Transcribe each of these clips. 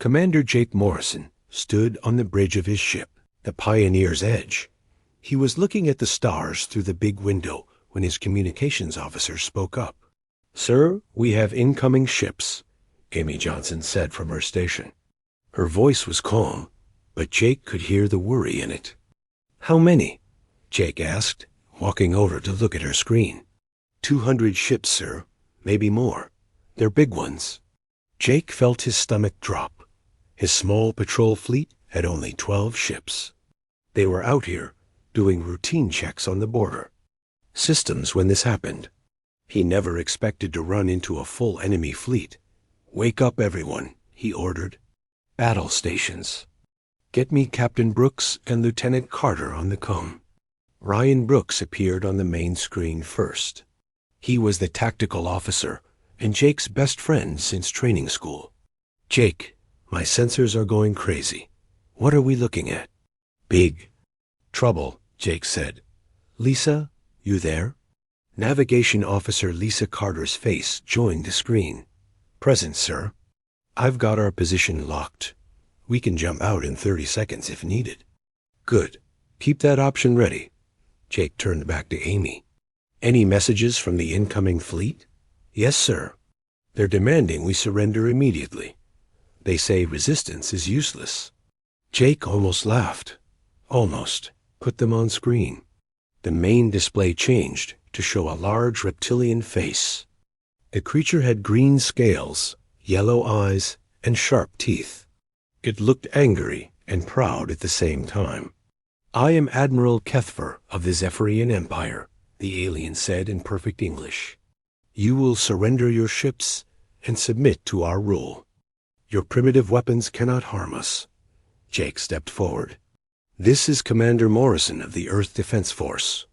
Commander Jake Morrison stood on the bridge of his ship, the Pioneer's Edge. He was looking at the stars through the big window when his communications officer spoke up. "Sir, we have incoming ships," Amy Johnson said from her station. Her voice was calm, but Jake could hear the worry in it. "How many?" Jake asked, walking over to look at her screen. 200 ships, sir. Maybe more. They're big ones." Jake felt his stomach drop. His small patrol fleet had only 12 ships. They were out here doing routine checks on the border. Systems when this happened. He never expected to run into a full enemy fleet. "Wake up, everyone," he ordered. "Battle stations. Get me Captain Brooks and Lieutenant Carter on the com." Ryan Brooks appeared on the main screen first. He was the tactical officer and Jake's best friend since training school. "Jake, my sensors are going crazy. What are we looking at?" "Big trouble," Jake said. "Lisa, you there?" Navigation Officer Lisa Carter's face joined the screen. "Present, sir. I've got our position locked. We can jump out in 30 seconds if needed." "Good. Keep that option ready." Jake turned back to Amy. "Any messages from the incoming fleet?" "Yes, sir. They're demanding we surrender immediately. They say resistance is useless." Jake almost laughed. Almost. Put them on screen. The main display changed to show a large reptilian face. The creature had green scales, yellow eyes, and sharp teeth. It looked angry and proud at the same time. "I am Admiral Kethver of the Zephyrian Empire," the alien said in perfect English. "You will surrender your ships and submit to our rule. Your primitive weapons cannot harm us." Jake stepped forward. "This is Commander Morrison of the Earth Defense Force.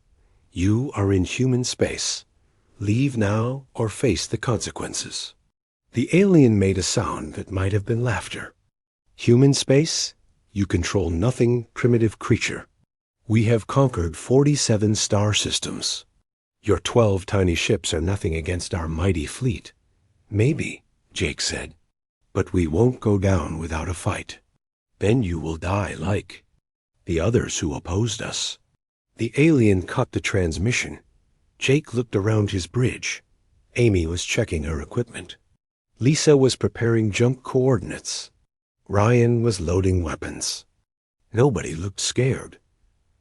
You are in human space. Leave now or face the consequences." The alien made a sound that might have been laughter. "Human space? You control nothing, primitive creature. We have conquered 47 star systems. Your 12 tiny ships are nothing against our mighty fleet." "Maybe," Jake said, "but we won't go down without a fight. Then you will die like the others who opposed us." The alien cut the transmission. Jake looked around his bridge. Amy was checking her equipment. Lisa was preparing jump coordinates. Ryan was loading weapons. Nobody looked scared.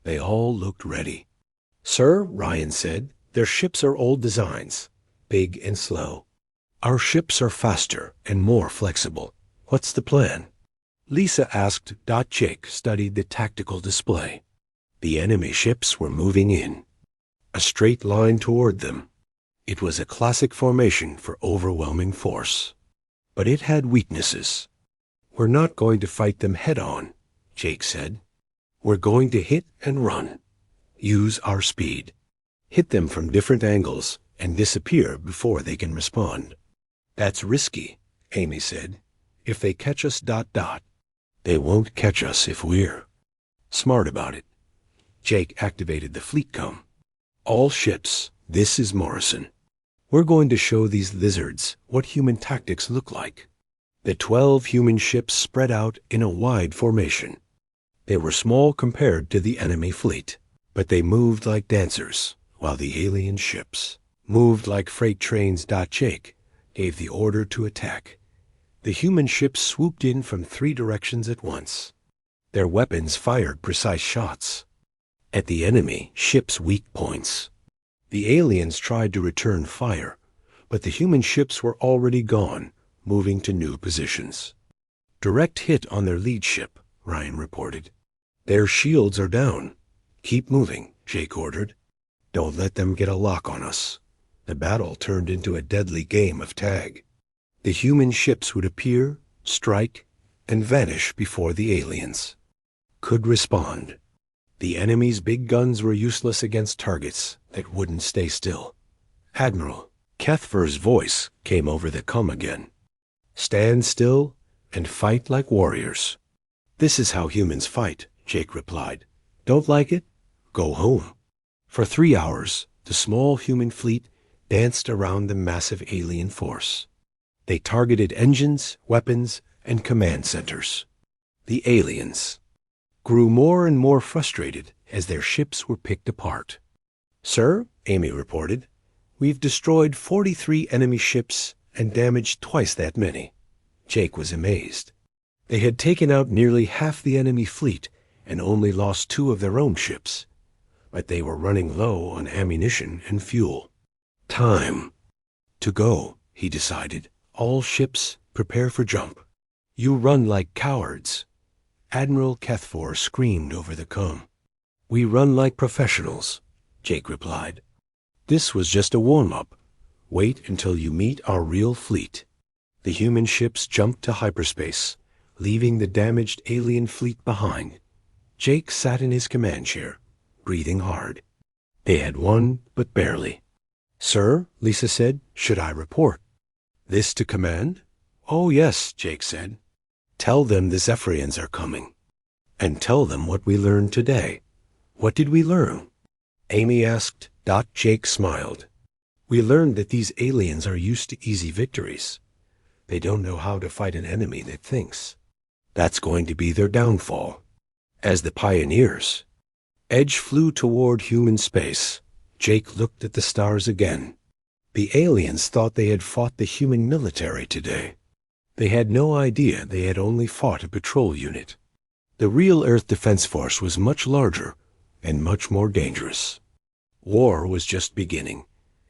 They all looked ready. "Sir," Ryan said, "their ships are old designs, big and slow. Our ships are faster and more flexible. What's the plan?" Lisa asked. Jake studied the tactical display. The enemy ships were moving in. A straight line toward them. It was a classic formation for overwhelming force. But it had weaknesses. "We're not going to fight them head-on," Jake said. "We're going to hit and run. Use our speed. Hit them from different angles and disappear before they can respond." "That's risky," Amy said. "If they catch us... They won't catch us if we're smart about it." Jake activated the fleet com. "All ships, this is Morrison. We're going to show these lizards what human tactics look like." The 12 human ships spread out in a wide formation. They were small compared to the enemy fleet, but they moved like dancers, while the alien ships moved like freight trains. Jake gave the order to attack. The human ships swooped in from 3 directions at once. Their weapons fired precise shots at the enemy ships' weak points. The aliens tried to return fire, but the human ships were already gone, moving to new positions. "Direct hit on their lead ship," Ryan reported. "Their shields are down. Keep moving," Jake ordered. "Don't let them get a lock on us." The battle turned into a deadly game of tag. The human ships would appear, strike, and vanish before the aliens could respond. The enemy's big guns were useless against targets that wouldn't stay still. Admiral Kethver's voice came over the com again. "Stand still and fight like warriors." "This is how humans fight," Jake replied. "Don't like it? Go home." For 3 hours, the small human fleet danced around the massive alien force. They targeted engines, weapons, and command centers. The aliens grew more and more frustrated as their ships were picked apart. "Sir," Amy reported, "we've destroyed 43 enemy ships and damaged twice that many." Jake was amazed. They had taken out nearly half the enemy fleet and only lost 2 of their own ships. But they were running low on ammunition and fuel. "Time to go," he decided. "All ships, prepare for jump. You run like cowards." Admiral Kethfor screamed over the comm. "We run like professionals," Jake replied. "This was just a warm-up. Wait until you meet our real fleet." The human ships jumped to hyperspace, leaving the damaged alien fleet behind. Jake sat in his command chair, breathing hard. They had won, but barely. "Sir," Lisa said, "should I report?" "This to command?" "Oh, yes," Jake said. "Tell them the Zephyrians are coming. And tell them what we learned today." "What did we learn?" Amy asked. Jake smiled. "We learned that these aliens are used to easy victories. They don't know how to fight an enemy that thinks. That's going to be their downfall." As the pioneers, Edge flew toward human space. Jake looked at the stars again. The aliens thought they had fought the human military today. They had no idea they had only fought a patrol unit. The real Earth Defense Force was much larger and much more dangerous. War was just beginning,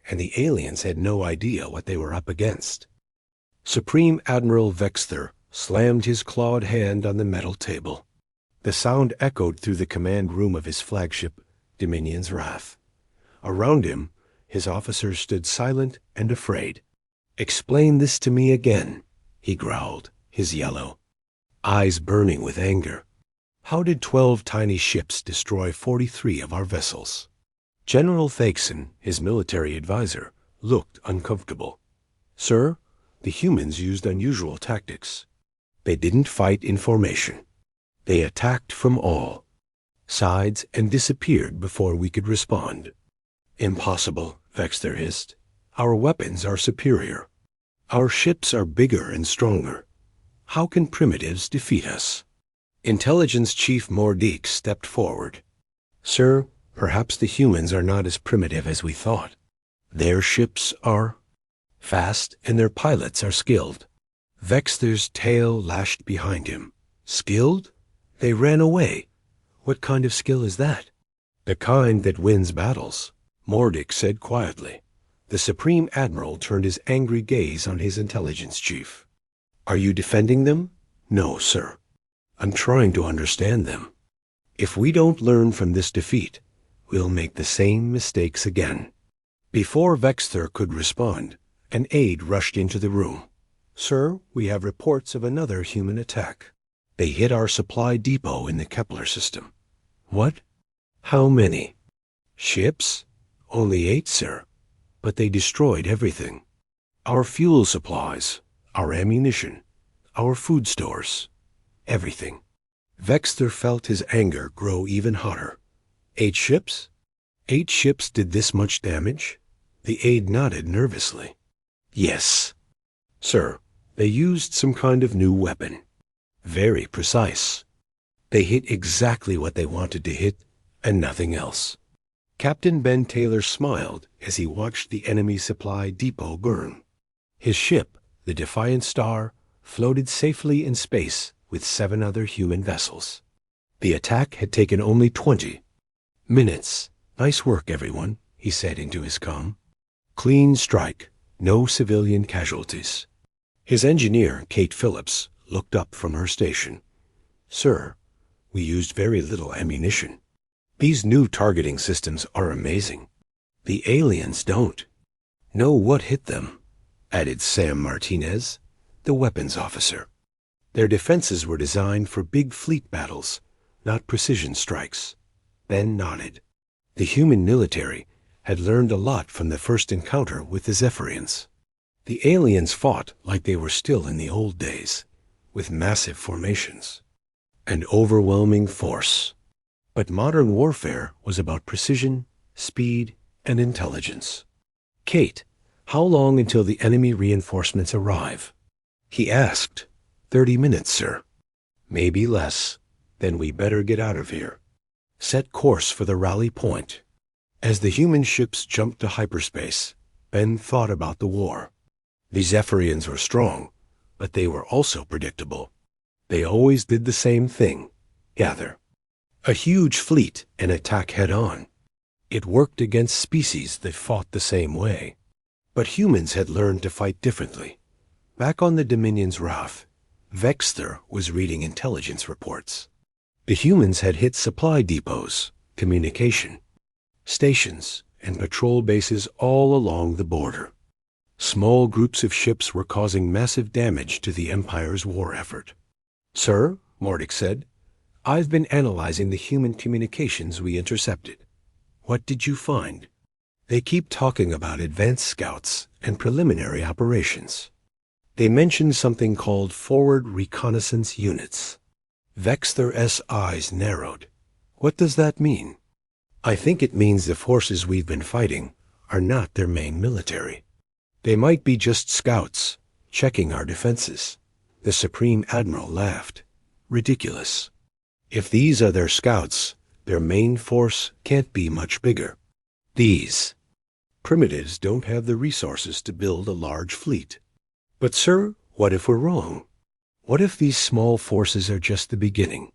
and the aliens had no idea what they were up against. Supreme Admiral Vexter slammed his clawed hand on the metal table. The sound echoed through the command room of his flagship, Dominion's Wrath. Around him, his officers stood silent and afraid. "Explain this to me again," he growled, his yellow eyes burning with anger. "How did 12 tiny ships destroy 43 of our vessels?" General Thakson, his military advisor, looked uncomfortable. "Sir, the humans used unusual tactics. They didn't fight in formation. They attacked from all sides and disappeared before we could respond." "Impossible," Vexter hissed. "Our weapons are superior. Our ships are bigger and stronger. How can primitives defeat us?" Intelligence Chief Mordique stepped forward. "Sir, perhaps the humans are not as primitive as we thought. Their ships are fast and their pilots are skilled." Vexter's tail lashed behind him. "Skilled? They ran away. What kind of skill is that?" "The kind that wins battles," Mordic said quietly. The Supreme Admiral turned his angry gaze on his intelligence chief. "Are you defending them?" "No, sir. I'm trying to understand them. If we don't learn from this defeat, we'll make the same mistakes again." Before Vexter could respond, an aide rushed into the room. "Sir, we have reports of another human attack. They hit our supply depot in the Kepler system." "What? How many?" "Ships? Only 8, sir. But they destroyed everything. Our fuel supplies, our ammunition, our food stores, everything." Vexter felt his anger grow even hotter. 8 ships? 8 ships did this much damage? The aide nodded nervously. "Yes, sir. They used some kind of new weapon. Very precise. They hit exactly what they wanted to hit and nothing else." Captain Ben Taylor smiled as he watched the enemy supply depot burn. His ship, the Defiant Star, floated safely in space with 7 other human vessels. The attack had taken only 20 minutes. "Nice work, everyone," he said into his comm. "Clean strike. No civilian casualties." His engineer, Kate Phillips, looked up from her station. "Sir, we used very little ammunition. These new targeting systems are amazing. The aliens don't know what hit them," added Sam Martinez, the weapons officer. "Their defenses were designed for big fleet battles, not precision strikes." Ben nodded. The human military had learned a lot from the first encounter with the Zephyrians. The aliens fought like they were still in the old days, with massive formations and overwhelming force. But modern warfare was about precision, speed, and intelligence. "Kate, how long until the enemy reinforcements arrive?" he asked. 30 minutes, sir. Maybe less. Then we better get out of here. Set course for the rally point. As the human ships jumped to hyperspace, Ben thought about the war. The Zephyrians were strong, but they were also predictable. They always did the same thing: gather. A huge fleet and attack head-on. It worked against species that fought the same way. But humans had learned to fight differently. Back on the Dominion's Wrath, Vexter was reading intelligence reports. The humans had hit supply depots, communication, stations, and patrol bases all along the border. Small groups of ships were causing massive damage to the Empire's war effort. "Sir," Mordick said, "I've been analyzing the human communications we intercepted. What did you find?" "They keep talking about advanced scouts and preliminary operations. They mentioned something called forward reconnaissance units." Vexter's eyes narrowed. "What does that mean?" "I think it means the forces we've been fighting are not their main military. They might be just scouts, checking our defenses." The Supreme Admiral laughed. "Ridiculous. If these are their scouts, their main force can't be much bigger. These primitives don't have the resources to build a large fleet." "But sir, what if we're wrong? What if these small forces are just the beginning?"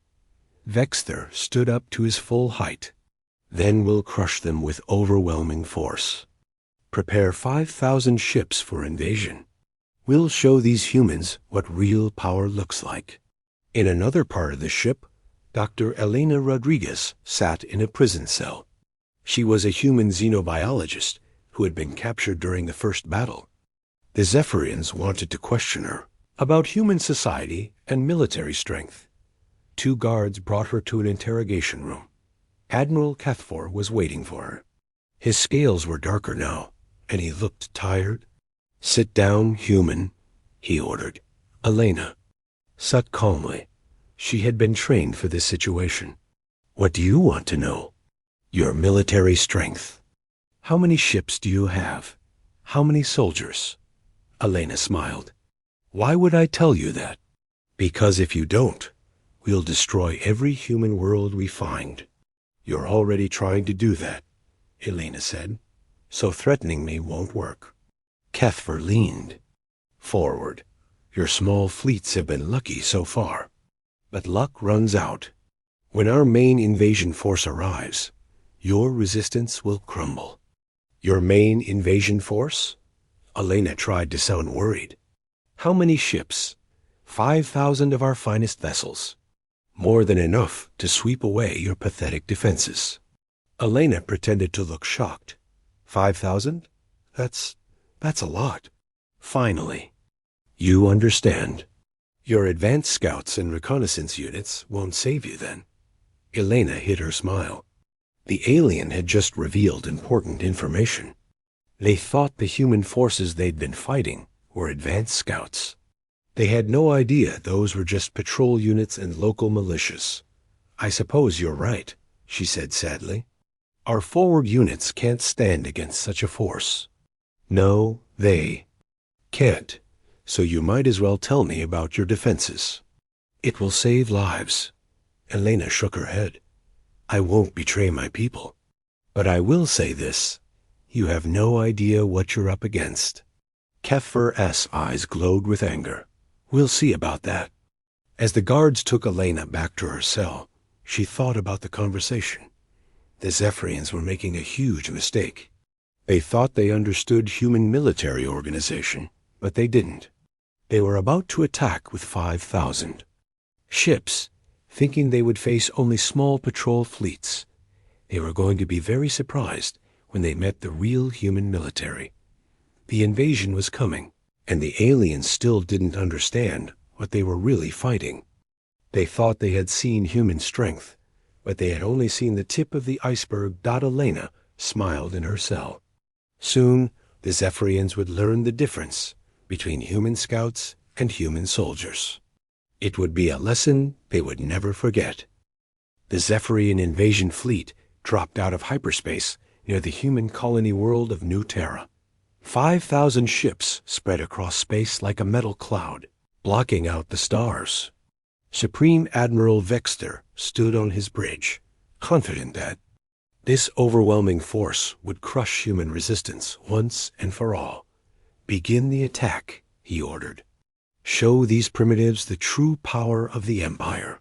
Vexter stood up to his full height. "Then we'll crush them with overwhelming force. Prepare 5,000 ships for invasion. We'll show these humans what real power looks like." In another part of the ship, Dr. Elena Rodriguez sat in a prison cell. She was a human xenobiologist who had been captured during the first battle. The Zephyrians wanted to question her about human society and military strength. 2 guards brought her to an interrogation room. Admiral Cathfor was waiting for her. His scales were darker now, and he looked tired. "Sit down, human," he ordered. Elena sat calmly. She had been trained for this situation. "What do you want to know?" "Your military strength. How many ships do you have? How many soldiers?" Elena smiled. "Why would I tell you that?" "Because if you don't, we'll destroy every human world we find." "You're already trying to do that," Elena said, "so threatening me won't work." Cathfor leaned forward. "Your small fleets have been lucky so far, but luck runs out. When our main invasion force arrives, your resistance will crumble." "Your main invasion force?" Elena tried to sound worried. "How many ships?" 5,000 of our finest vessels. More than enough to sweep away your pathetic defenses." Elena pretended to look shocked. 5,000? That's a lot. "Finally, you understand. Your advanced scouts and reconnaissance units won't save you then." Elena hid her smile. The alien had just revealed important information. They thought the human forces they'd been fighting were advanced scouts. They had no idea those were just patrol units and local militias. "I suppose you're right," she said sadly. "Our forward units can't stand against such a force." "No, they can't. So you might as well tell me about your defenses." "It will save lives." Elena shook her head. "I won't betray my people. But I will say this. You have no idea what you're up against." Cathfor's eyes glowed with anger. "We'll see about that." As the guards took Elena back to her cell, she thought about the conversation. The Zephyrians were making a huge mistake. They thought they understood human military organization, but they didn't. They were about to attack with 5,000 ships, thinking they would face only small patrol fleets. They were going to be very surprised when they met the real human military. The invasion was coming, and the aliens still didn't understand what they were really fighting. They thought they had seen human strength, but they had only seen the tip of the iceberg. Elena smiled in her cell. Soon, the Zephyrians would learn the difference between human scouts and human soldiers. It would be a lesson they would never forget. The Zephyrian invasion fleet dropped out of hyperspace near the human colony world of New Terra. 5,000 ships spread across space like a metal cloud. blocking out the stars. Supreme Admiral Vexter stood on his bridge, confident that this overwhelming force would crush human resistance once and for all. "Begin the attack," he ordered. "Show these primitives the true power of the Empire."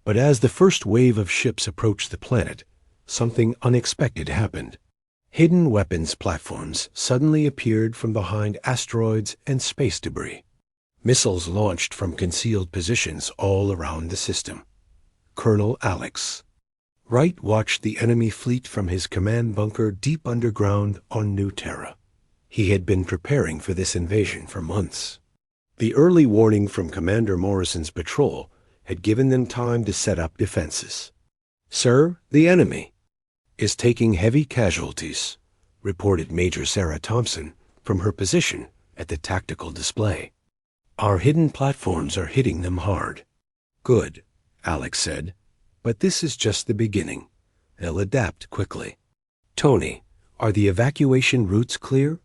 But as the first wave of ships approached the planet, something unexpected happened. Hidden weapons platforms suddenly appeared from behind asteroids and space debris. Missiles launched from concealed positions all around the system. Colonel Alex Wright watched the enemy fleet from his command bunker deep underground on New Terra. He had been preparing for this invasion for months. The early warning from Commander Morrison's patrol had given them time to set up defenses. "Sir, the enemy is taking heavy casualties," reported Major Sarah Thompson from her position at the tactical display. "Our hidden platforms are hitting them hard." "Good," Alex said, "but this is just the beginning. They'll adapt quickly." "Tony, are the evacuation routes clear?"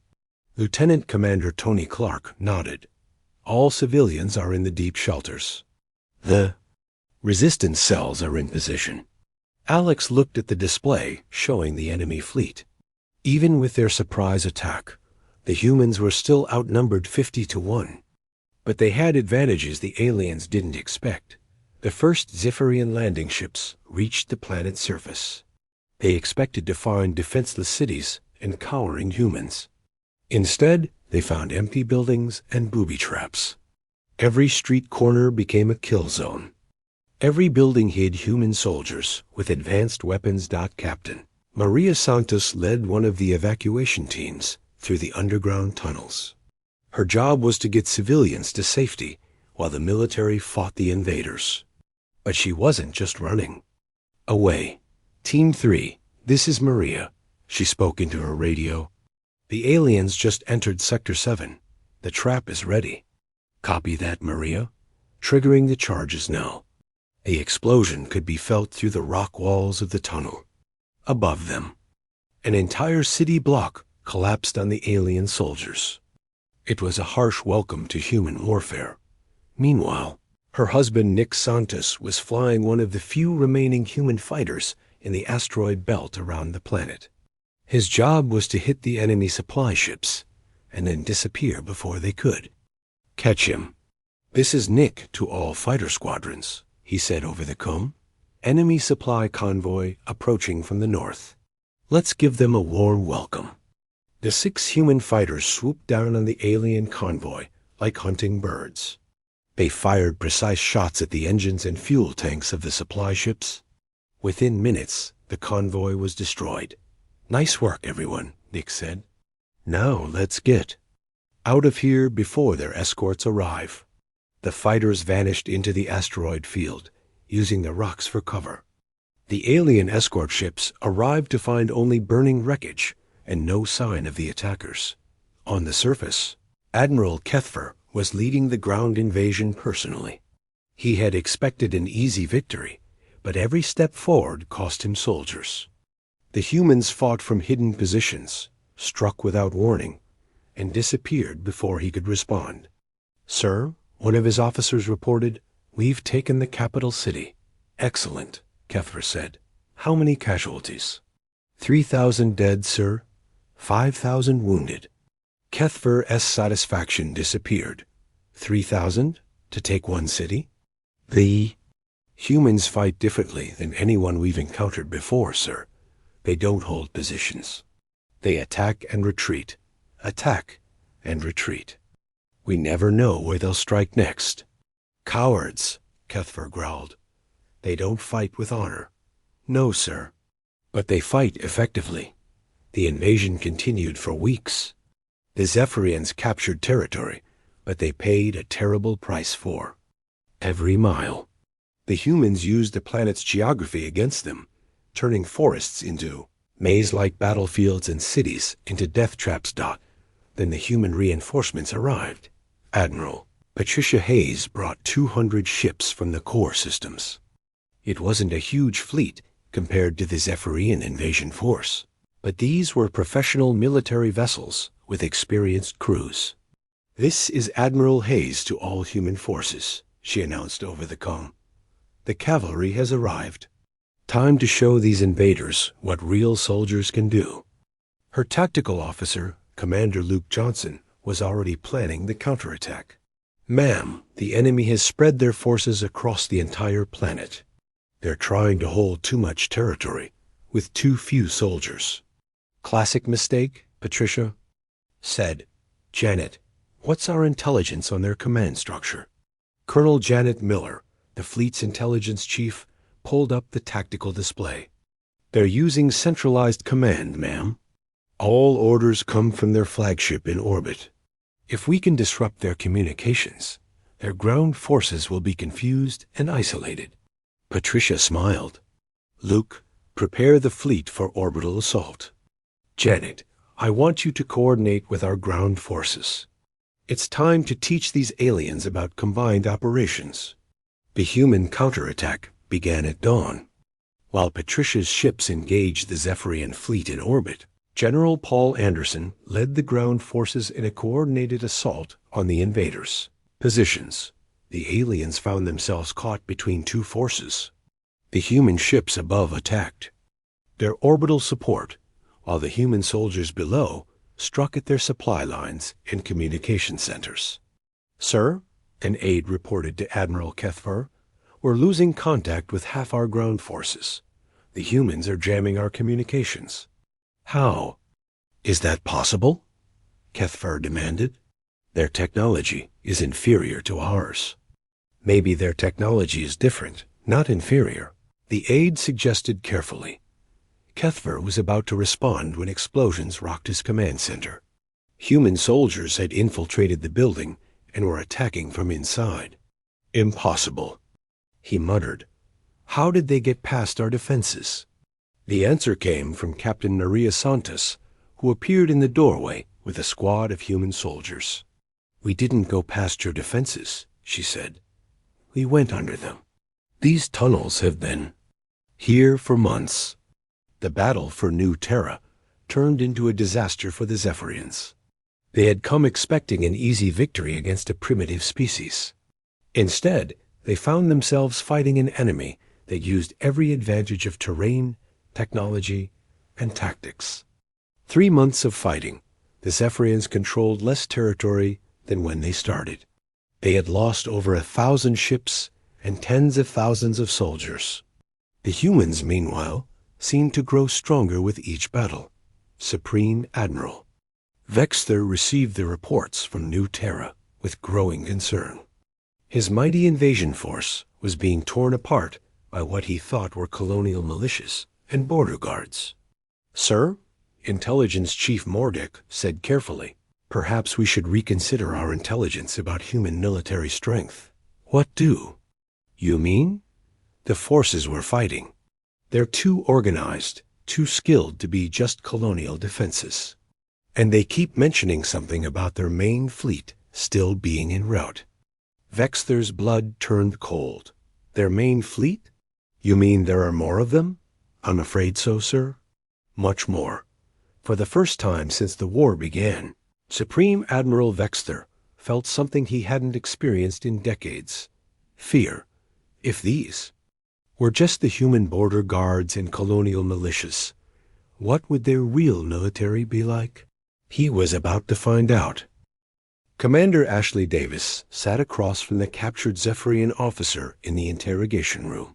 Lieutenant Commander Tony Clark nodded. "All civilians are in the deep shelters. The resistance cells are in position." Alex looked at the display showing the enemy fleet. Even with their surprise attack, the humans were still outnumbered 50-1. But they had advantages the aliens didn't expect. The first Zephyrian landing ships reached the planet's surface. They expected to find defenseless cities and cowering humans. Instead, they found empty buildings and booby traps. Every street corner became a kill zone. Every building hid human soldiers with advanced weapons. Captain Maria Santos led one of the evacuation teams through the underground tunnels. Her job was to get civilians to safety while the military fought the invaders. But she wasn't just running away. "Team 3, this is Maria," she spoke into her radio. "The aliens just entered Sector 7. The trap is ready." "Copy that, Maria. Triggering the charges now." A explosion could be felt through the rock walls of the tunnel. Above them, an entire city block collapsed on the alien soldiers. It was a harsh welcome to human warfare. Meanwhile, her husband Nick Santos was flying one of the few remaining human fighters in the asteroid belt around the planet. His job was to hit the enemy supply ships and then disappear before they could catch him. "This is Nick to all fighter squadrons," he said over the com. "Enemy supply convoy approaching from the north. Let's give them a warm welcome." The 6 human fighters swooped down on the alien convoy like hunting birds. They fired precise shots at the engines and fuel tanks of the supply ships. Within minutes, the convoy was destroyed. "Nice work, everyone," Nick said. "Now let's get out of here before their escorts arrive." The fighters vanished into the asteroid field, using the rocks for cover. The alien escort ships arrived to find only burning wreckage and no sign of the attackers. On the surface, Admiral Kethfer was leading the ground invasion personally. He had expected an easy victory, but every step forward cost him soldiers. The humans fought from hidden positions, struck without warning, and disappeared before he could respond. "Sir," one of his officers reported, "we've taken the capital city." "Excellent," Kethfer said. "How many casualties?" 3,000 dead, sir. 5,000 wounded." Kethfer's satisfaction disappeared. 3,000 to take one city? "The humans fight differently than anyone we've encountered before, sir. They don't hold positions. They attack and retreat, attack and retreat. We never know where they'll strike next." "Cowards," Kethfer growled. "They don't fight with honor." "No, sir. But they fight effectively." The invasion continued for weeks. The Zephyrians captured territory, but they paid a terrible price for every mile. The humans used the planet's geography against them, turning forests into maze-like battlefields and cities into death traps. Then the human reinforcements arrived. Admiral Patricia Hayes brought 200 ships from the core systems. It wasn't a huge fleet compared to the Zephyrian invasion force, but these were professional military vessels with experienced crews. This is Admiral Hayes to all human forces, she announced over the comm. The cavalry has arrived. Time to show these invaders what real soldiers can do. Her tactical officer, Commander Luke Johnson, was already planning the counterattack. Ma'am, the enemy has spread their forces across the entire planet. They're trying to hold too much territory, with too few soldiers. Classic mistake, Patricia? Said, Janet, what's our intelligence on their command structure? Colonel Janet Miller, the fleet's intelligence chief, pulled up the tactical display. They're using centralized command, ma'am. All orders come from their flagship in orbit. If we can disrupt their communications, their ground forces will be confused and isolated. Patricia smiled. Luke, prepare the fleet for orbital assault. Janet, I want you to coordinate with our ground forces. It's time to teach these aliens about combined operations. The human counterattack began at dawn. While Patricia's ships engaged the Zephyrian fleet in orbit, General Paul Anderson led the ground forces in a coordinated assault on the invaders' positions. The aliens found themselves caught between two forces. The human ships above attacked their orbital support, while the human soldiers below struck at their supply lines and communication centers. Sir, an aide reported to Admiral Kethfer, we're losing contact with half our ground forces. The humans are jamming our communications. How? Is that possible? Kethfer demanded. Their technology is inferior to ours. Maybe their technology is different, not inferior, the aide suggested carefully. Kethfer was about to respond when explosions rocked his command center. Human soldiers had infiltrated the building and were attacking from inside. Impossible, he muttered. How did they get past our defenses? The answer came from Captain Maria Santos, who appeared in the doorway with a squad of human soldiers. We didn't go past your defenses, she said. We went under them. These tunnels have been here for months. The battle for New Terra turned into a disaster for the Zephyrians. They had come expecting an easy victory against a primitive species. Instead, they found themselves fighting an enemy that used every advantage of terrain, technology, and tactics. 3 months of fighting, the Zephyrians controlled less territory than when they started. They had lost over 1,000 ships and tens of thousands of soldiers. The humans, meanwhile, seemed to grow stronger with each battle. Supreme Admiral Vexter received the reports from New Terra with growing concern. His mighty invasion force was being torn apart by what he thought were colonial militias and border guards. Sir, Intelligence Chief Mordek said carefully, perhaps we should reconsider our intelligence about human military strength. What do? You mean? The forces we're fighting. They're too organized, too skilled to be just colonial defenses. And they keep mentioning something about their main fleet still being en route. Vexter's blood turned cold. Their main fleet? You mean there are more of them? I'm afraid so, sir. Much more. For the first time since the war began, Supreme Admiral Vexter felt something he hadn't experienced in decades. Fear. If these were just the human border guards and colonial militias, what would their real military be like? He was about to find out. Commander Ashley Davis sat across from the captured Zephyrian officer in the interrogation room.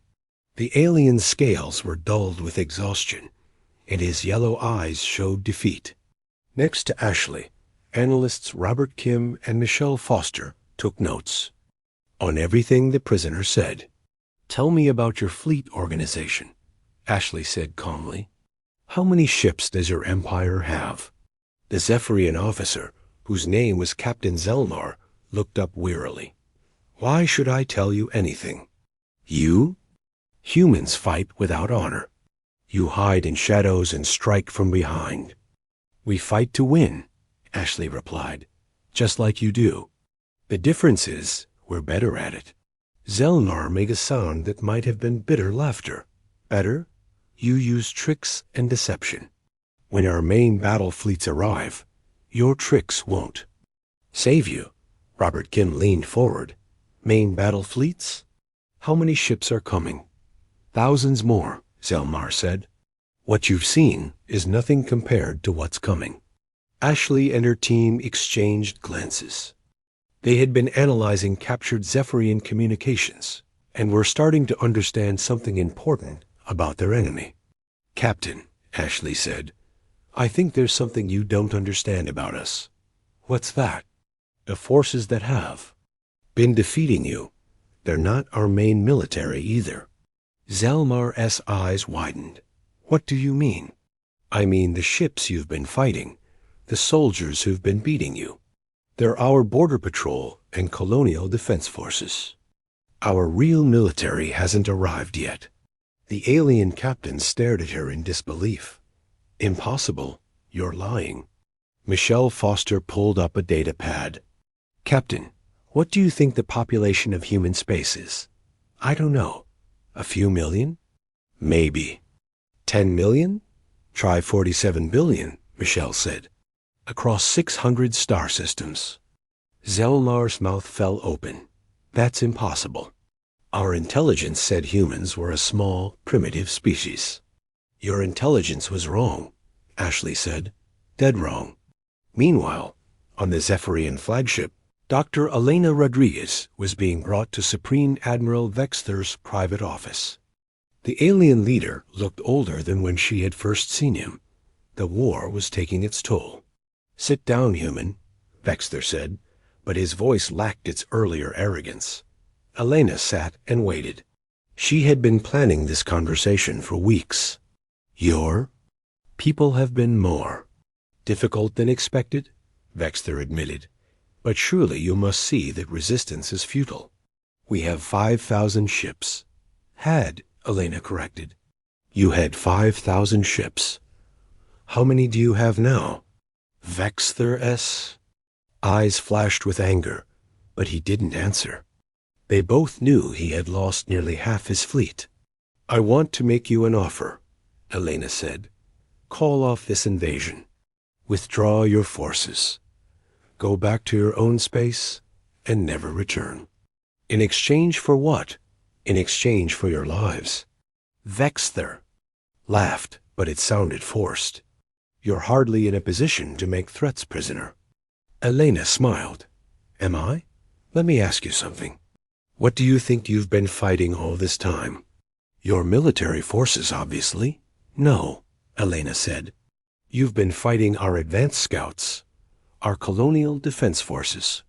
The alien's scales were dulled with exhaustion, and his yellow eyes showed defeat. Next to Ashley, analysts Robert Kim and Michelle Foster took notes on everything the prisoner said. Tell me about your fleet organization, Ashley said calmly. How many ships does your empire have? The Zephyrian officer, whose name was Captain Zelnar, looked up wearily. Why should I tell you anything? You? Humans fight without honor. You hide in shadows and strike from behind. We fight to win, Ashley replied, just like you do. The difference is we're better at it. Zelnar made a sound that might have been bitter laughter. Better? You use tricks and deception. When our main battle fleets arrive, your tricks won't. Save you? Robert Kim leaned forward. Main battle fleets? How many ships are coming? Thousands more, Zelmar said. What you've seen is nothing compared to what's coming. Ashley and her team exchanged glances. They had been analyzing captured Zephyrian communications and were starting to understand something important about their enemy. Captain, Ashley said, I think there's something you don't understand about us. What's that? The forces that have been defeating you, they're not our main military either. Zelmar's eyes widened. What do you mean? I mean the ships you've been fighting, the soldiers who've been beating you. They're our border patrol and colonial defense forces. Our real military hasn't arrived yet. The alien captain stared at her in disbelief. Impossible. You're lying. Michelle Foster pulled up a data pad. Captain, what do you think the population of human space is? I don't know. A few million? Maybe. 10 million? Try 47 billion, Michelle said. Across 600 star systems. Zelmar's mouth fell open. That's impossible. Our intelligence said humans were a small, primitive species. Your intelligence was wrong, Ashley said. Dead wrong. Meanwhile, on the Zephyrian flagship, Dr. Elena Rodriguez was being brought to Supreme Admiral Vexther's private office. The alien leader looked older than when she had first seen him. The war was taking its toll. Sit down, human, Vexther said, but his voice lacked its earlier arrogance. Elena sat and waited. She had been planning this conversation for weeks. Your people have been more difficult than expected, Vexther admitted. But surely you must see that resistance is futile. We have 5,000 ships. Had, Elena corrected. You had 5,000 ships. How many do you have now? Vexther's eyes flashed with anger, but he didn't answer. They both knew he had lost nearly half his fleet. I want to make you an offer, Elena said. Call off this invasion. Withdraw your forces. Go back to your own space and never return. In exchange for what? In exchange for your lives. Vexther laughed, but it sounded forced. You're hardly in a position to make threats, prisoner. Elena smiled. Am I? Let me ask you something. What do you think you've been fighting all this time? Your military forces, obviously. No, Elena said. You've been fighting our advanced scouts, our colonial defense forces,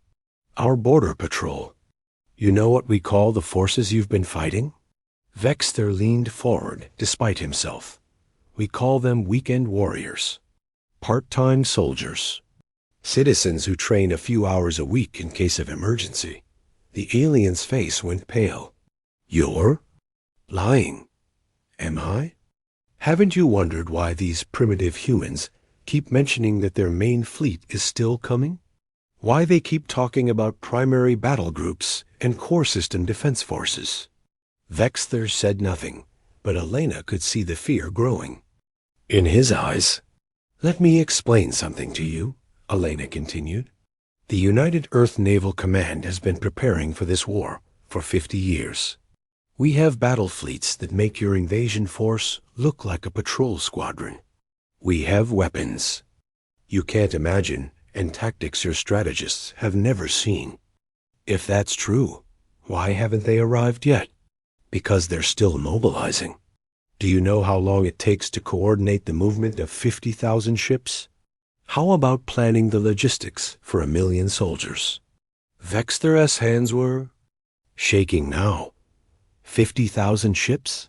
our border patrol. You know what we call the forces you've been fighting? Vexther leaned forward despite himself. We call them weekend warriors, part-time soldiers, citizens who train a few hours a week in case of emergency. The alien's face went pale. You're lying. Am I? Haven't you wondered why these primitive humans keep mentioning that their main fleet is still coming? Why they keep talking about primary battle groups and core system defense forces? Vexther said nothing, but Elena could see the fear growing in his eyes. Let me explain something to you, Elena continued. The United Earth Naval Command has been preparing for this war for 50 years. We have battle fleets that make your invasion force look like a patrol squadron. We have weapons you can't imagine and tactics your strategists have never seen. If that's true, why haven't they arrived yet? Because they're still mobilizing. Do you know how long it takes to coordinate the movement of 50,000 ships? How about planning the logistics for 1 million soldiers? Vexther's hands were shaking now. 50,000 ships?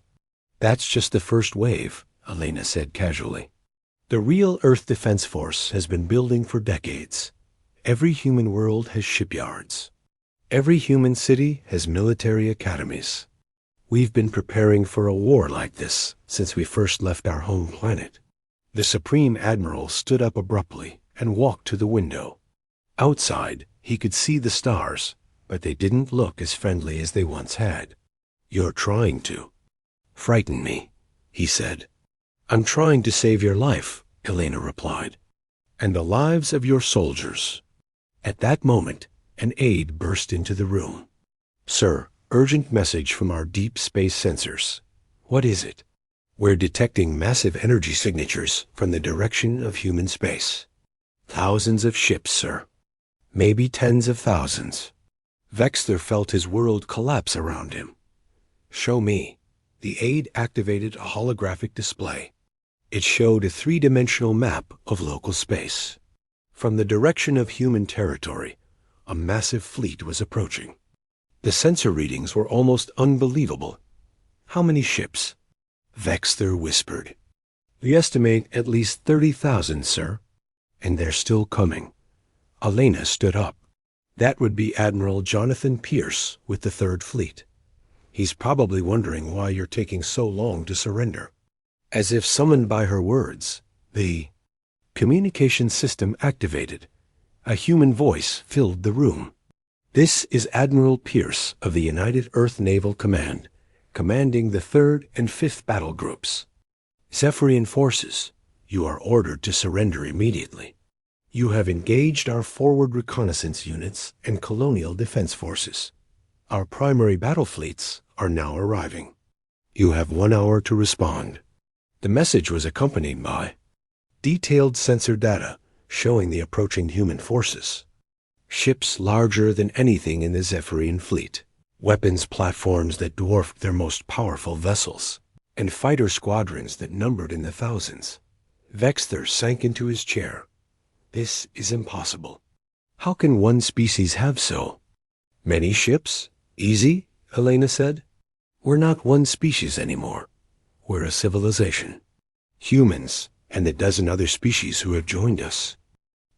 That's just the first wave, Elena said casually. The real Earth Defense Force has been building for decades. Every human world has shipyards. Every human city has military academies. We've been preparing for a war like this since we first left our home planet. The Supreme Admiral stood up abruptly and walked to the window. Outside, he could see the stars, but they didn't look as friendly as they once had. You're trying to frighten me, he said. I'm trying to save your life, Elena replied, and the lives of your soldiers. At that moment, an aide burst into the room. Sir, urgent message from our deep space sensors. What is it? We're detecting massive energy signatures from the direction of human space. Thousands of ships, sir. Maybe tens of thousands. Vexter felt his world collapse around him. Show me. The aide activated a holographic display. It showed a three-dimensional map of local space. From the direction of human territory, a massive fleet was approaching. The sensor readings were almost unbelievable. How many ships? Vexter whispered. We estimate at least 30,000, sir. And they're still coming. Elena stood up. That would be Admiral Jonathan Pierce with the Third Fleet. He's probably wondering why you're taking so long to surrender. As if summoned by her words, the communication system activated. A human voice filled the room. This is Admiral Pierce of the United Earth Naval Command, commanding the 3rd and 5th Battle Groups. Zephyrian forces, you are ordered to surrender immediately. You have engaged our forward reconnaissance units and colonial defense forces. Our primary battle fleets are now arriving. You have 1 hour to respond. The message was accompanied by detailed sensor data showing the approaching human forces. Ships larger than anything in the Zephyrian fleet, weapons platforms that dwarfed their most powerful vessels, and fighter squadrons that numbered in the thousands. Vexter sank into his chair. This is impossible. How can one species have so many ships? Easy, Elena said. We're not one species anymore. We're a civilization. Humans and the dozen other species who have joined us.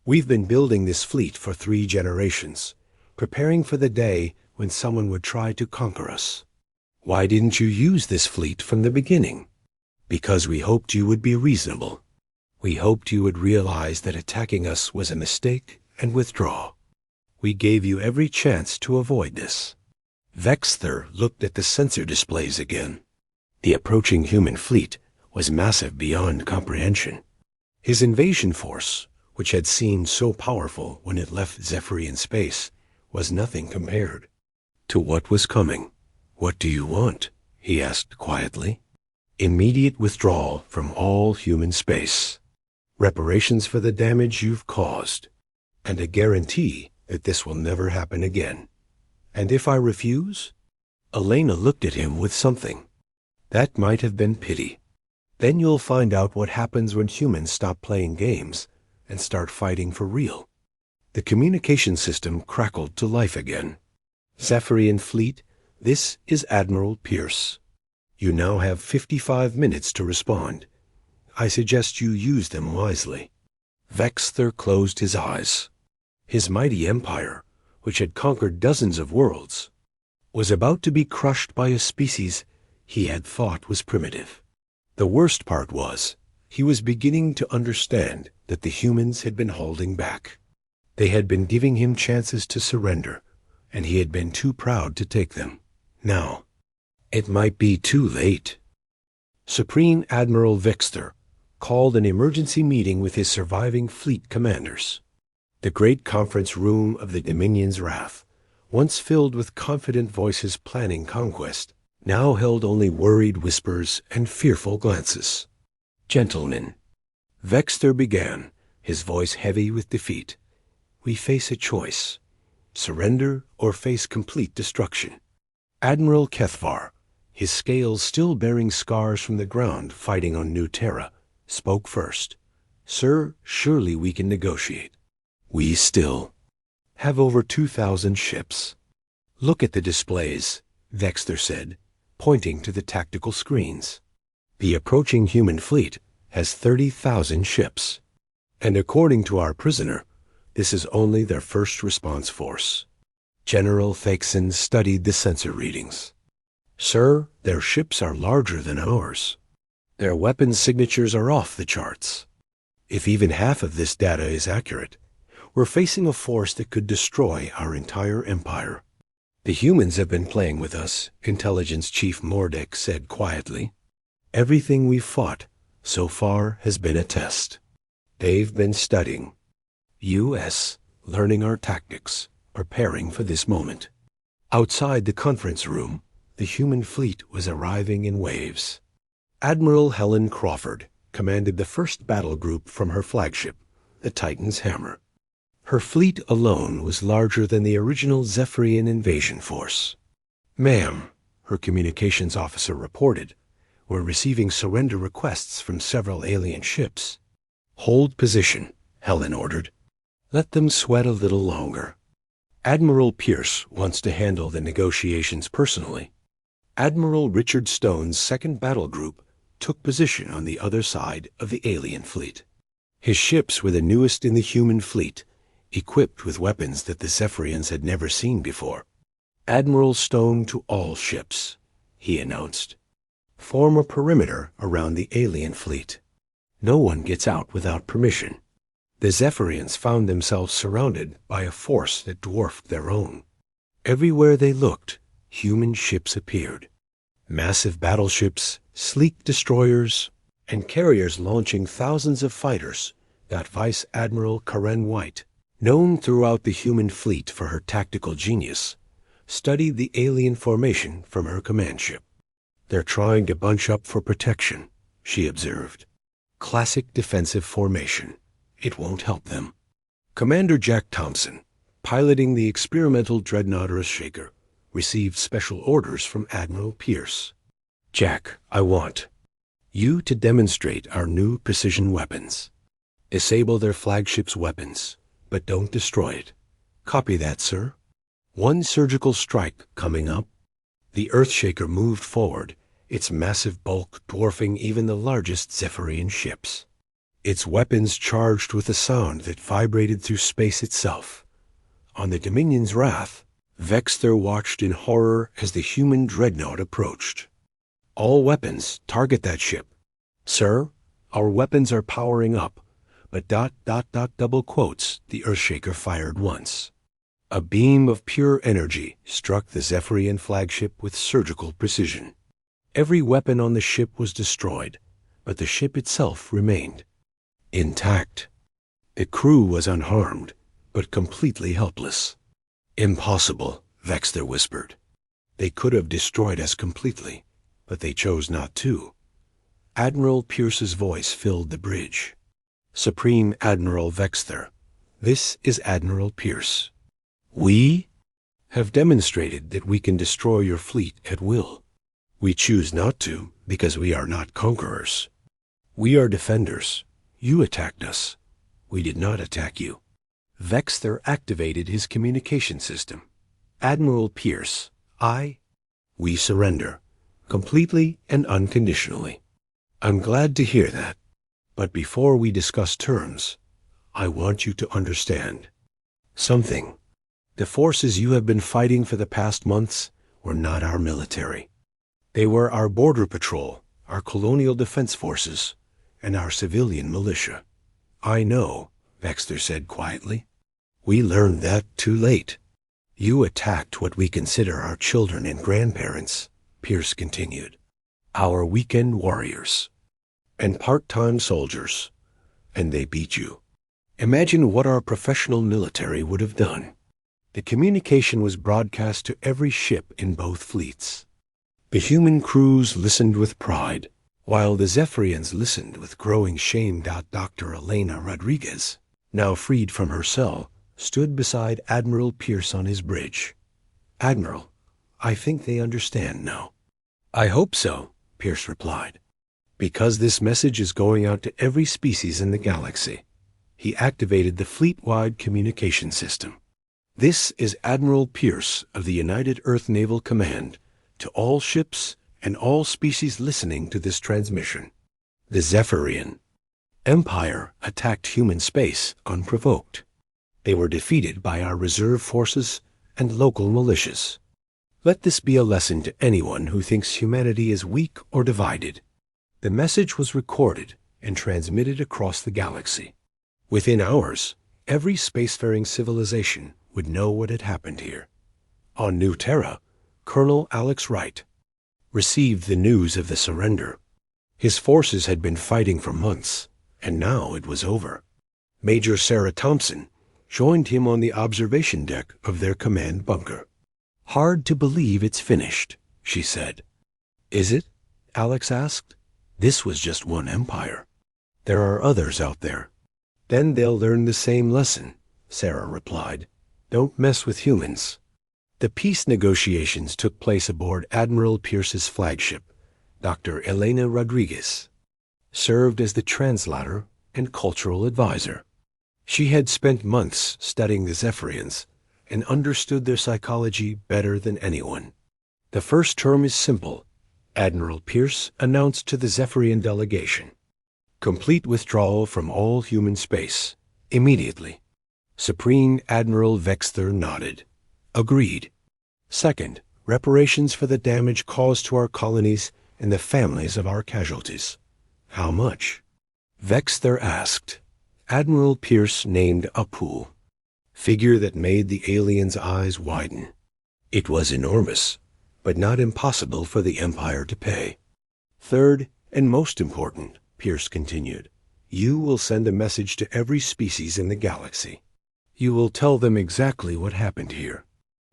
We've been building this fleet for 3 generations, preparing for the day when someone would try to conquer us. Why didn't you use this fleet from the beginning? Because we hoped you would be reasonable. We hoped you would realize that attacking us was a mistake and withdraw. We gave you every chance to avoid this. Vexter looked at the sensor displays again. The approaching human fleet was massive beyond comprehension. His invasion force, which had seemed so powerful when it left Zephyrian space, was nothing compared to what was coming. What do you want? He asked quietly. Immediate withdrawal from all human space. Reparations for the damage you've caused. And a guarantee that this will never happen again. And if I refuse? Elena looked at him with something. That might have been pity. Then you'll find out what happens when humans stop playing games and start fighting for real. The communication system crackled to life again. Zephyrian fleet, this is Admiral Pierce. You now have 55 minutes to respond. I suggest you use them wisely. Vexter closed his eyes. His mighty empire, which had conquered dozens of worlds, was about to be crushed by a species he had thought was primitive. The worst part was, he was beginning to understand that the humans had been holding back. They had been giving him chances to surrender, and he had been too proud to take them. Now, it might be too late. Supreme Admiral Vexter called an emergency meeting with his surviving fleet commanders. The great conference room of the Dominion's Wrath, once filled with confident voices planning conquest, now held only worried whispers and fearful glances. Gentlemen, Vexter began, his voice heavy with defeat. We face a choice. Surrender or face complete destruction. Admiral Kethvar, his scales still bearing scars from the ground fighting on New Terra, spoke first. Sir, surely we can negotiate. We still have over 2,000 ships. Look at the displays, Vexter said, pointing to the tactical screens. The approaching human fleet has 30,000 ships. And according to our prisoner, this is only their first response force. General Thakson studied the sensor readings. Sir, their ships are larger than ours. Their weapons signatures are off the charts. If even half of this data is accurate, we're facing a force that could destroy our entire empire. The humans have been playing with us, Intelligence Chief Mordek said quietly. Everything we've fought so far has been a test. They've been studying. U.S., learning our tactics, preparing for this moment. Outside the conference room, the human fleet was arriving in waves. Admiral Helen Crawford commanded the first battle group from her flagship, the Titan's Hammer. Her fleet alone was larger than the original Zephyrian invasion force. "Ma'am," her communications officer reported, "we're receiving surrender requests from several alien ships." "Hold position," Helen ordered. "Let them sweat a little longer. Admiral Pierce wants to handle the negotiations personally." Admiral Richard Stone's second battle group took position on the other side of the alien fleet. His ships were the newest in the human fleet, equipped with weapons that the Zephyrians had never seen before. "Admiral Stone to all ships," he announced. "Form a perimeter around the alien fleet. No one gets out without permission." The Zephyrians found themselves surrounded by a force that dwarfed their own. Everywhere they looked, human ships appeared. Massive battleships, sleek destroyers, and carriers launching thousands of fighters that Vice Admiral Karen White, known throughout the human fleet for her tactical genius, studied the alien formation from her command ship. "They're trying to bunch up for protection," she observed. "Classic defensive formation. It won't help them." Commander Jack Thompson, piloting the experimental dreadnought Earthshaker, received special orders from Admiral Pierce. "Jack, I want you to demonstrate our new precision weapons. Disable their flagship's weapons, but don't destroy it. Copy that, sir. One surgical strike coming up." The Earthshaker moved forward, its massive bulk dwarfing even the largest Zephyrian ships. Its weapons charged with a sound that vibrated through space itself. On the Dominion's wrath, Vexter watched in horror as the human dreadnought approached. "All weapons, target that ship." "Sir, our weapons are powering up, but ... double quotes, the Earthshaker fired once. A beam of pure energy struck the Zephyrian flagship with surgical precision. Every weapon on the ship was destroyed, but the ship itself remained intact. The crew was unharmed, but completely helpless. "Impossible," Vexter whispered. "They could have destroyed us completely, but they chose not to." Admiral Pierce's voice filled the bridge. "Supreme Admiral Vexter, this is Admiral Pierce. We have demonstrated that we can destroy your fleet at will. We choose not to because we are not conquerors. We are defenders. You attacked us. We did not attack you." Vexter activated his communication system. "Admiral Pierce, we surrender, completely and unconditionally." "I'm glad to hear that. But before we discuss terms, I want you to understand something. The forces you have been fighting for the past months were not our military. They were our border patrol, our colonial defense forces, and our civilian militia." "I know," Vexter said quietly. "We learned that too late. You attacked what we consider our children and grandparents," Pierce continued. "Our weekend warriors and part-time soldiers, and they beat you. Imagine what our professional military would have done." The communication was broadcast to every ship in both fleets. The human crews listened with pride, while the Zephyrians listened with growing shame. Dr. Elena Rodriguez, now freed from her cell, stood beside Admiral Pierce on his bridge. "Admiral, I think they understand now." "I hope so," Pierce replied, "because this message is going out to every species in the galaxy." He activated the fleet-wide communication system. "This is Admiral Pierce of the United Earth Naval Command to all ships and all species listening to this transmission. The Zephyrian Empire attacked human space unprovoked. They were defeated by our reserve forces and local militias. Let this be a lesson to anyone who thinks humanity is weak or divided." The message was recorded and transmitted across the galaxy. Within hours, every spacefaring civilization would know what had happened here. On New Terra, Colonel Alex Wright received the news of the surrender. His forces had been fighting for months, and now it was over. Major Sarah Thompson, joined him on the observation deck of their command bunker. "Hard to believe it's finished," she said. "Is it?" Alex asked. "This was just one empire. There are others out there." "Then they'll learn the same lesson," Sarah replied. "Don't mess with humans." The peace negotiations took place aboard Admiral Pierce's flagship. Dr. Elena Rodriguez served as the translator and cultural advisor. She had spent months studying the Zephyrians and understood their psychology better than anyone. "The first term is simple," Admiral Pierce announced to the Zephyrian delegation. "Complete withdrawal from all human space, immediately." Supreme Admiral Vexter nodded. "Agreed." "Second, reparations for the damage caused to our colonies and the families of our casualties." "How much?" Vexter asked. Admiral Pierce named a pool. Figure that made the alien's eyes widen. It was enormous, but not impossible for the Empire to pay. "Third, and most important," Pierce continued, "you will send a message to every species in the galaxy. You will tell them exactly what happened here.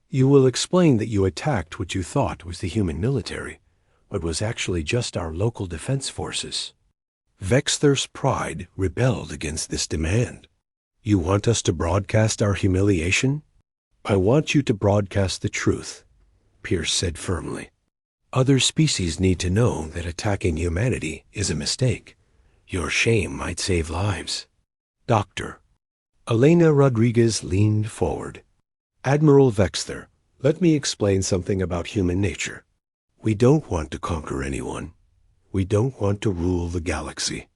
You will explain that you attacked what you thought was the human military, but was actually just our local defense forces." Vexter's pride rebelled against this demand. "You want us to broadcast our humiliation?" "I want you to broadcast the truth," Pierce said firmly. "Other species need to know that attacking humanity is a mistake. Your shame might save lives." "Doctor." Elena Rodriguez leaned forward. "Admiral Vexter, let me explain something about human nature. We don't want to conquer anyone. We don't want to rule the galaxy.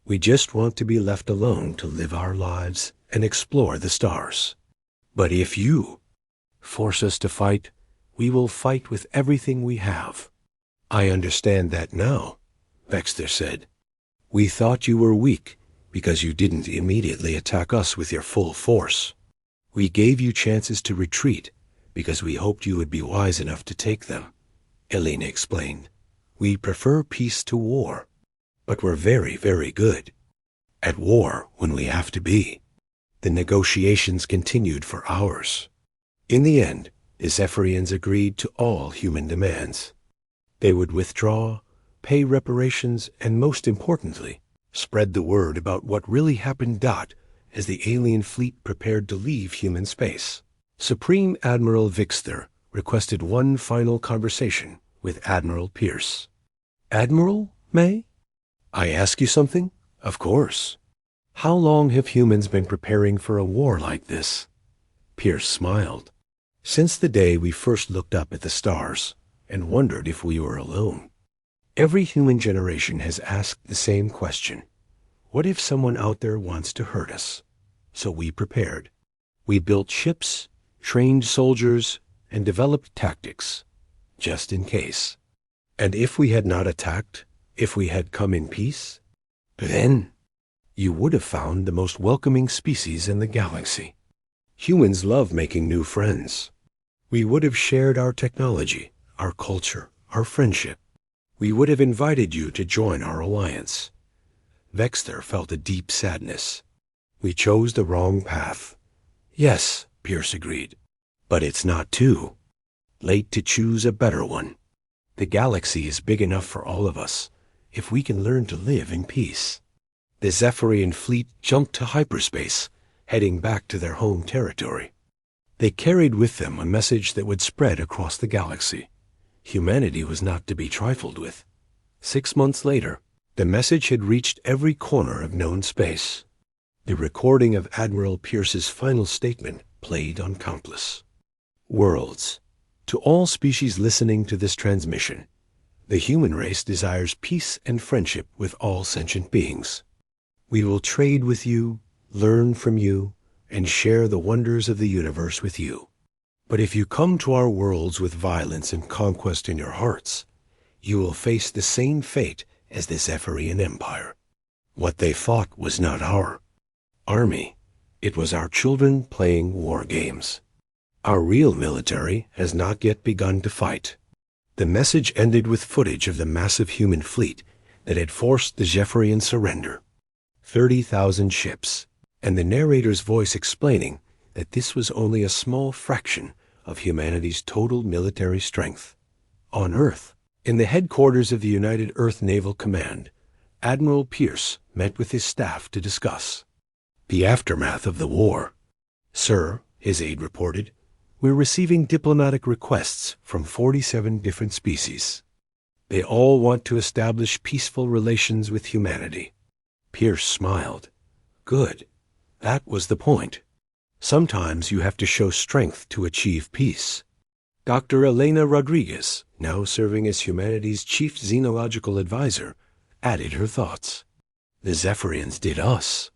We just want to be left alone to live our lives and explore the stars. But if you force us to fight, we will fight with everything we have." "I understand that now," Vexter said. "We thought you were weak because you didn't immediately attack us with your full force. We gave you chances to retreat because we hoped you would be wise enough to take them," Elena explained. "We prefer peace to war, but we're very, very good at war when we have to be." The negotiations continued for hours. In the end, the Zephyrians agreed to all human demands. They would withdraw, pay reparations, and most importantly, spread the word about what really happened. As the alien fleet prepared to leave human space, Supreme Admiral Vexter requested one final conversation with Admiral Pierce. "Admiral, May? I ask you something?" "Of course." "How long have humans been preparing for a war like this?" Pierce smiled. "Since the day we first looked up at the stars and wondered if we were alone. Every human generation has asked the same question. What if someone out there wants to hurt us? So we prepared. We built ships, trained soldiers, and developed tactics, just in case. And if we had not attacked, if we had come in peace, then you would have found the most welcoming species in the galaxy. Humans love making new friends. We would have shared our technology, our culture, our friendship. We would have invited you to join our alliance." Vexter felt a deep sadness. "We chose the wrong path." "Yes," Pierce agreed, "but it's not too late to choose a better one. The galaxy is big enough for all of us if we can learn to live in peace." The Zephyrian fleet jumped to hyperspace, heading back to their home territory. They carried with them a message that would spread across the galaxy. Humanity was not to be trifled with. 6 months later, the message had reached every corner of known space. The recording of Admiral Pierce's final statement played on countless worlds. To all species listening to this transmission, the human race desires peace and friendship with all sentient beings. We will trade with you, learn from you, and share the wonders of the universe with you. But if you come to our worlds with violence and conquest in your hearts, you will face the same fate as the Zephyrian Empire. What they fought was not our army. It was our children playing war games. Our real military has not yet begun to fight." The message ended with footage of the massive human fleet that had forced the Zephyrian surrender. 30,000 ships, and the narrator's voice explaining that this was only a small fraction of humanity's total military strength. On Earth, in the headquarters of the United Earth Naval Command, Admiral Pierce met with his staff to discuss the aftermath of the war. "Sir," his aide reported, "we're receiving diplomatic requests from 47 different species. They all want to establish peaceful relations with humanity." Pierce smiled. "Good. That was the point. Sometimes you have to show strength to achieve peace." Dr. Elena Rodriguez, now serving as humanity's chief xenological advisor, added her thoughts. "The Zephyrians did us